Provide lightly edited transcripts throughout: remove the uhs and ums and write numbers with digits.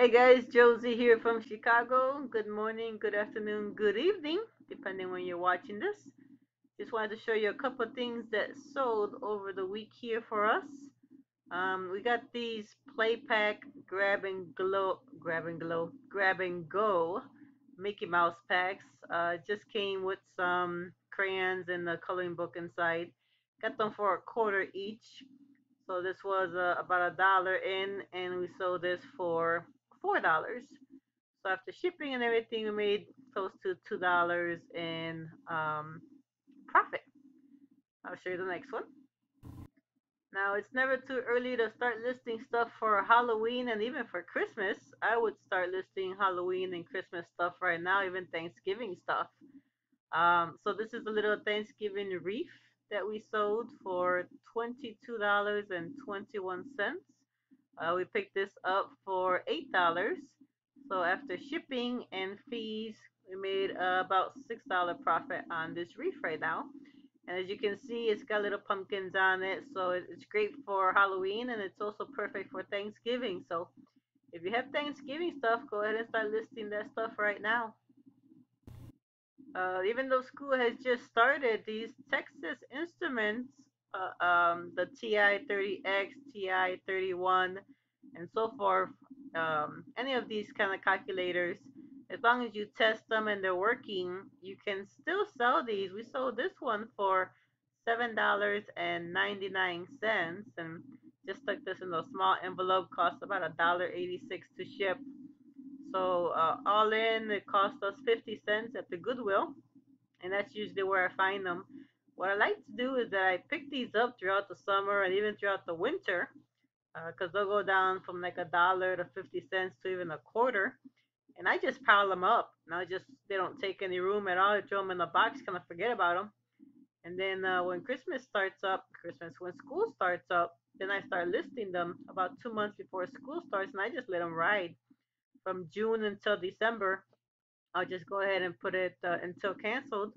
Hey guys, Josie here from Chicago. Good morning, good afternoon, good evening, depending when you're watching this. Just wanted to show you a couple of things that sold over the week here for us. We got these Play Pack grab and go Mickey Mouse packs. Just came with some crayons and the coloring book inside. Got them for a quarter each. So this was about $1 in, and we sold this for $4. So after shipping and everything, we made close to $2 in profit. I'll show you the next one. Now it's never too early to start listing stuff for Halloween and even for Christmas. I would start listing Halloween and Christmas stuff right now, even Thanksgiving stuff. So this is a little Thanksgiving wreath that we sold for $22.21. We picked this up for $8. So after shipping and fees, we made about $6 profit on this wreath right now. And as you can see, it's got little pumpkins on it, so it's great for Halloween, and it's also perfect for Thanksgiving. So if you have Thanksgiving stuff, go ahead and start listing that stuff right now. Even though school has just started, these Texas Instruments, the TI-30X, TI-31, and so forth, any of these kind of calculators, as long as you test them and they're working, you can still sell these. We sold this one for $7.99 and just stuck this in a small envelope, cost about $1.86 to ship. So all in, it cost us 50 cents at the Goodwill, and that's usually where I find them. What I like to do is that I pick these up throughout the summer and even throughout the winter, because they'll go down from like $1 to 50 cents to even a quarter, and I just pile them up. And I just they don't take any room at all. I throw them in the box, kind of forget about them. And then when when school starts up, then I start listing them about 2 months before school starts, and I just let them ride from June until December. I'll just go ahead and put it until canceled,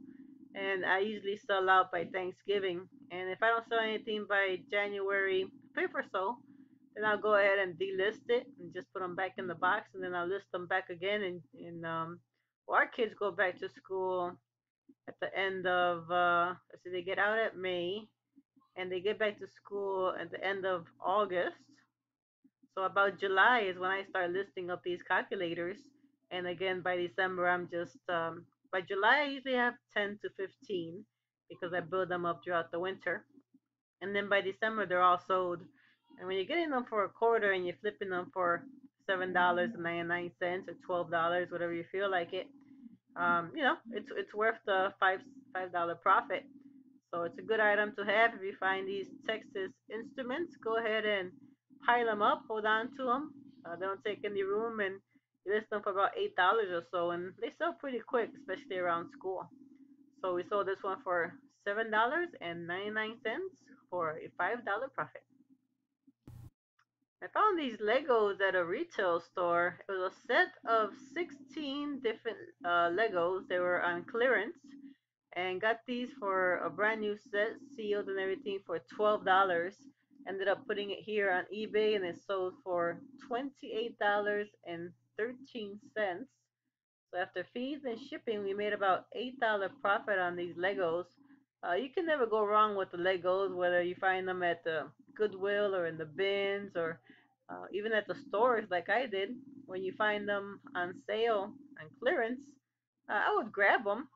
and I usually sell out by Thanksgiving. And if I don't sell anything by January 5th or so, then I'll go ahead and delist it and just put them back in the box, and then I'll list them back again. Well, our kids go back to school at the end of so they get out at May, and they get back to school at the end of August. So about July is when I start listing up these calculators. And again, by December, by July, I usually have 10 to 15 because I build them up throughout the winter. And then by December, they're all sold. And when you're getting them for a quarter and you're flipping them for $7.99 or $12, whatever you feel like it, it's worth the $5 profit. So it's a good item to have if you find these Texas Instruments. Go ahead and pile them up, hold on to them. They don't take any room, and you list them for about $8 or so, and they sell pretty quick, especially around school. So we sold this one for $7.99 for a $5 profit. I found these Legos at a retail store. It was a set of 16 different Legos. They were on clearance, and got these for a brand new set, sealed and everything, for $12. Ended up putting it here on eBay, and it sold for $28.13. So after fees and shipping, we made about $8 profit on these Legos. You can never go wrong with the Legos, whether you find them at the Goodwill or in the bins or even at the stores like I did. When you find them on sale, on clearance, I would grab them.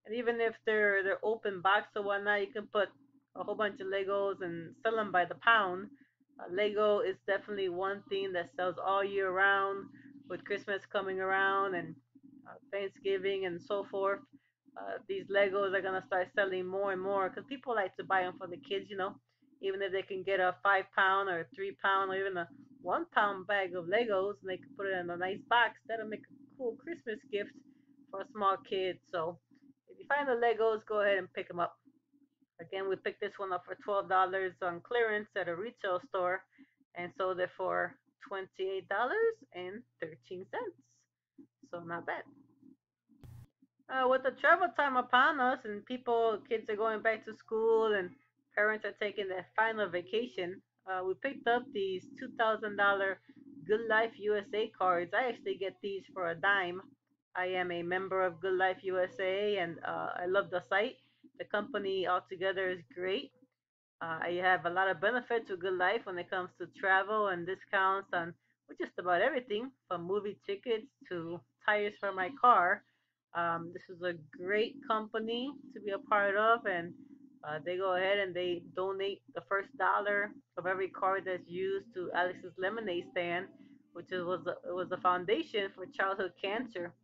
And even if they're open box or whatnot, you can put a whole bunch of Legos and sell them by the pound. Lego is definitely one thing that sells all year round, with Christmas coming around and Thanksgiving and so forth. These Legos are gonna start selling more and more because people like to buy them for the kids, even if they can get a 5 pound or a 3 pound or even a 1 pound bag of Legos, and they can put it in a nice box. That'll make a cool Christmas gift for a small kid. So if you find the Legos, go ahead and pick them up. Again, we picked this one up for $12 on clearance at a retail store and sold it for $28.13. So not bad. With the travel time upon us and kids are going back to school and parents are taking their final vacation, we picked up these $2,000 Good Life USA cards. I actually get these for a dime. I am a member of Good Life USA, and I love the site. The company altogether is great. I have a lot of benefits with Good Life when it comes to travel and discounts on just about everything from movie tickets to tires for my car. This is a great company to be a part of, and they go ahead and they donate the first dollar of every card that's used to Alex's Lemonade Stand, it was a foundation for childhood cancer,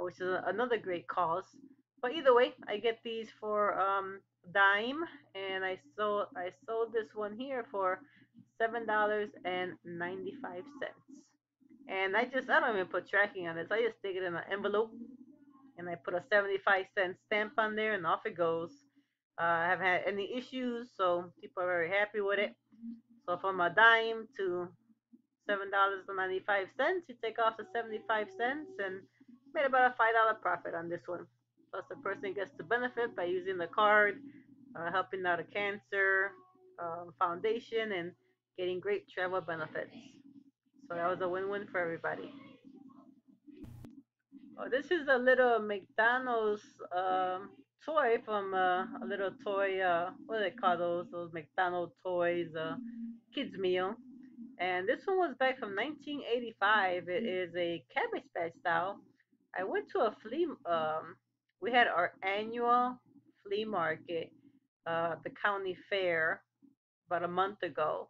which is another great cause. But either way, I get these for dime, and I sold this one here for $7.95. And I don't even put tracking on this. I just stick it in an envelope and I put a 75-cent stamp on there, and off it goes. I haven't had any issues, so people are very happy with it. So from a dime to $7.95, you take off the 75 cents and made about a $5 profit on this one. Plus, the person gets to benefit by using the card, helping out a cancer foundation, and getting great travel benefits. So that was a win-win for everybody. Oh, this is a little McDonald's toy from a little toy. What do they call those? Those McDonald's toys, kids meal. And this one was back from 1985. It is a Cabbage Patch style. I went to a flea. We had our annual flea market, the county fair, about a month ago.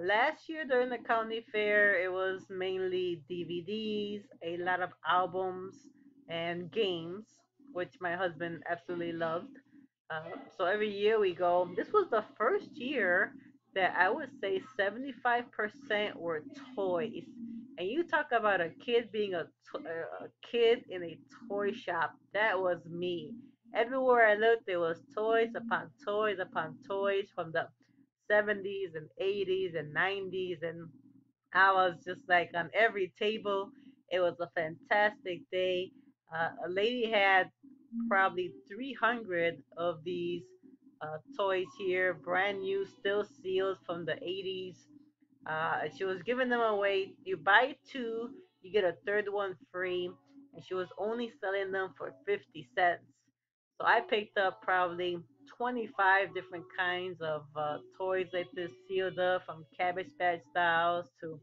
Last year during the county fair, it was mainly DVDs, a lot of albums, and games, which my husband absolutely loved. So every year we go. This was the first year that I would say 75% were toys. And you talk about a kid being a kid in a toy shop. That was me. Everywhere I looked, there was toys upon toys upon toys from the 70s and 80s and 90s. And I was just like on every table. It was a fantastic day. A lady had probably 300 of these toys here, brand new, still sealed from the 80s. She was giving them away. You buy two, you get a third one free, and she was only selling them for 50 cents. So I picked up probably 25 different kinds of toys like this sealed up, from Cabbage Patch styles to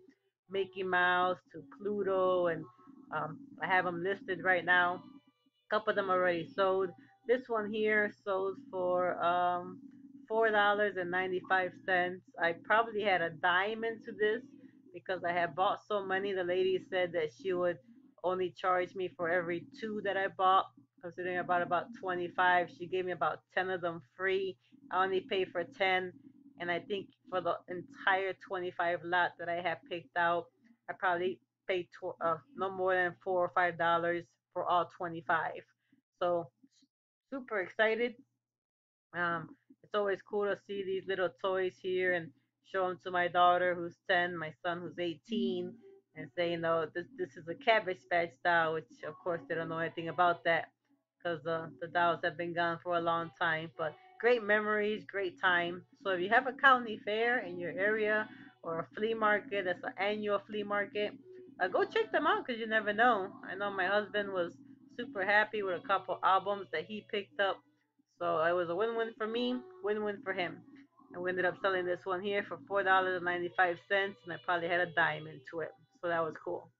Mickey Mouse to Pluto, and I have them listed right now. Couple of them already sold. This one here sold for $4.95. I probably had a dime into this because I had bought so many. The lady said that she would only charge me for every two that I bought, considering I bought about 25. She gave me about 10 of them free. I only paid for 10, and I think for the entire 25 lot that I had picked out, I probably paid no more than $4 or $5 for all 25. So super excited. It's always cool to see these little toys here and show them to my daughter who's 10, my son who's 18, and say, this is a Cabbage Patch doll, which of course they don't know anything about that because the dolls have been gone for a long time. But great memories, great time. So if you have a county fair in your area or a flea market, that's an annual flea market, go check them out because you never know. I know my husband was super happy with a couple albums that he picked up, so it was a win-win for me, win-win for him. And we ended up selling this one here for $4.95, and I probably had a dime into it. So that was cool.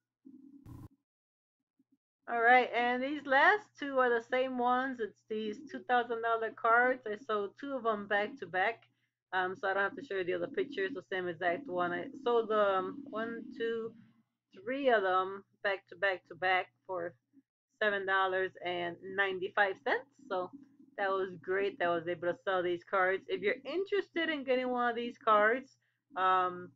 All right, and these last two are the same ones. It's these $2,000 cards. I sold two of them back to back. So I don't have to show you the other pictures. The same exact one. I sold one, two, three of them back to back to back for $7.95. So that was great that I was able to sell these cards. If you're interested in getting one of these cards, um,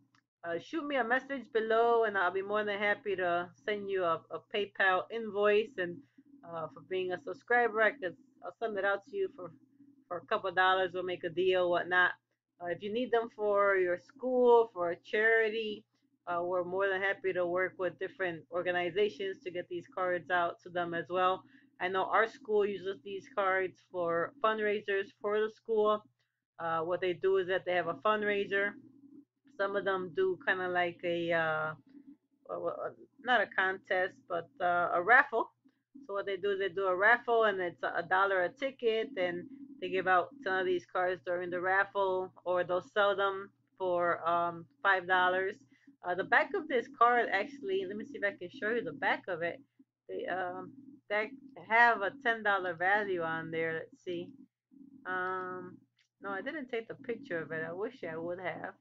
shoot me a message below, and I'll be more than happy to send you a PayPal invoice. And for being a subscriber, I'll send it out to you for a couple of dollars. We'll make a deal, whatnot. If you need them for your school, for a charity, we're more than happy to work with different organizations to get these cards out to them as well. I know our school uses these cards for fundraisers for the school. What they do is that they have a fundraiser. Some of them do kind of like not a contest, but a raffle. So what they do is they do a raffle, and it's $1 a ticket, and they give out 10 of these cards during the raffle, or they'll sell them for $5. The back of this card, actually, let me see if I can show you the back of it. They have a $10 value on there. Let's see. Um, no, I didn't take the picture of it. I wish I would have.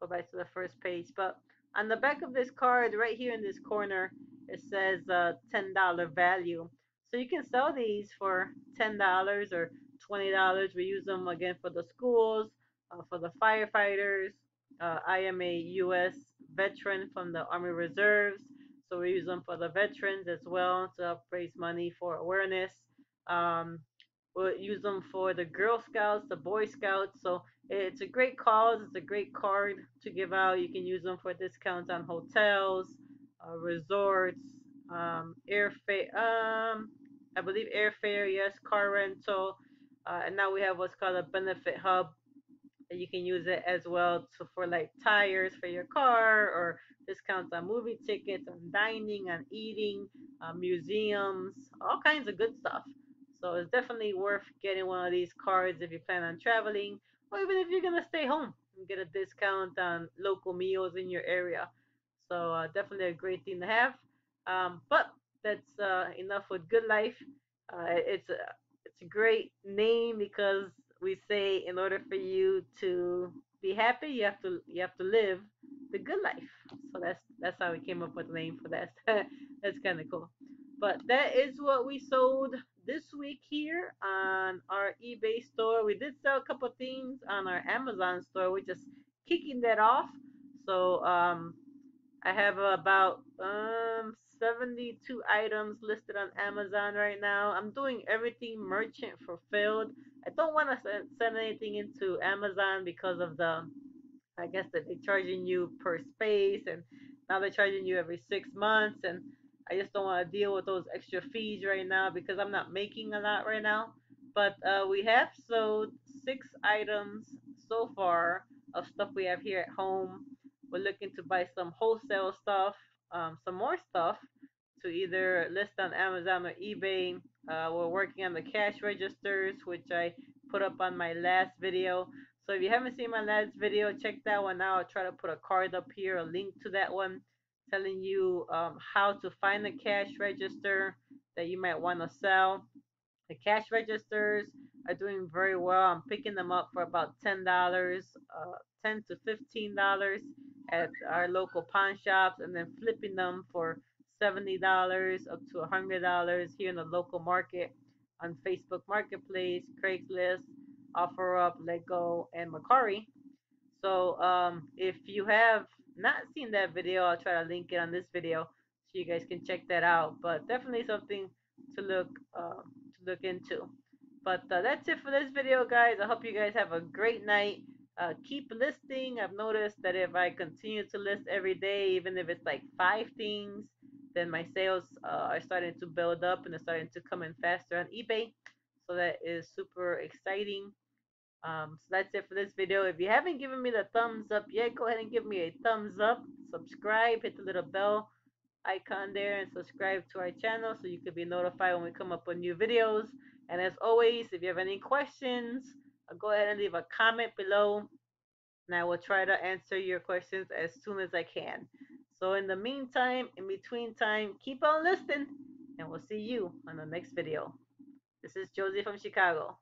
Go back to the first page. But on the back of this card, right here in this corner, it says $10 value. So you can sell these for $10 or $20. We use them again for the schools, for the firefighters. I am a U.S. veteran from the Army Reserves, so we use them for the veterans as well to help raise money for awareness. Um, we'll use them for the Girl Scouts, the Boy Scouts. So it's a great cause. It's a great card to give out. You can use them for discounts on hotels, resorts, airfare. I believe airfare. Yes, car rental. And now we have what's called a benefit hub. You can use it as well for like tires for your car, or discounts on movie tickets, on dining, on eating, museums, all kinds of good stuff. So it's definitely worth getting one of these cards if you plan on traveling, or even if you're gonna stay home and get a discount on local meals in your area. So definitely a great thing to have. But that's enough with Good Life. It's a great name because we say in order for you to be happy, you have to live the good life. So that's how we came up with the name for that. That's kind of cool. But that is what we sold this week here on our eBay store. We did sell a couple of things on our Amazon store. We're just kicking that off. So I have about 72 items listed on Amazon right now. I'm doing everything merchant fulfilled. I don't want to send anything into Amazon because of I guess that they're charging you per space, and now they're charging you every 6 months, and I just don't want to deal with those extra fees right now because I'm not making a lot right now. But we have sold 6 items so far of stuff we have here at home. We're looking to buy some wholesale stuff, some more stuff to either list on Amazon or eBay. We're working on the cash registers, which I put up on my last video. So if you haven't seen my last video, check that one out. I'll try to put a card up here, a link to that one, telling you how to find the cash register that you might want to sell. The cash registers are doing very well. I'm picking them up for about $10, $10 to $15 at our local pawn shops, and then flipping them for $70 up to $100 here in the local market on Facebook Marketplace, Craigslist, OfferUp, Lego, and Mercari. So if you have not seen that video, I'll try to link it on this video so you guys can check that out. But definitely something to look into. But that's it for this video, guys. I hope you guys have a great night. Keep listing. I've noticed that if I continue to list every day, even if it's like 5 things, then my sales are starting to build up and they're starting to come in faster on eBay. So that is super exciting. So that's it for this video. If you haven't given me the thumbs up yet, go ahead and give me a thumbs up. Subscribe, hit the little bell icon there, and subscribe to our channel so you can be notified when we come up with new videos. And as always, if you have any questions, go ahead and leave a comment below, and I will try to answer your questions as soon as I can. So in the meantime, in between time, keep on listening, and we'll see you on the next video. This is Josie from Chicago.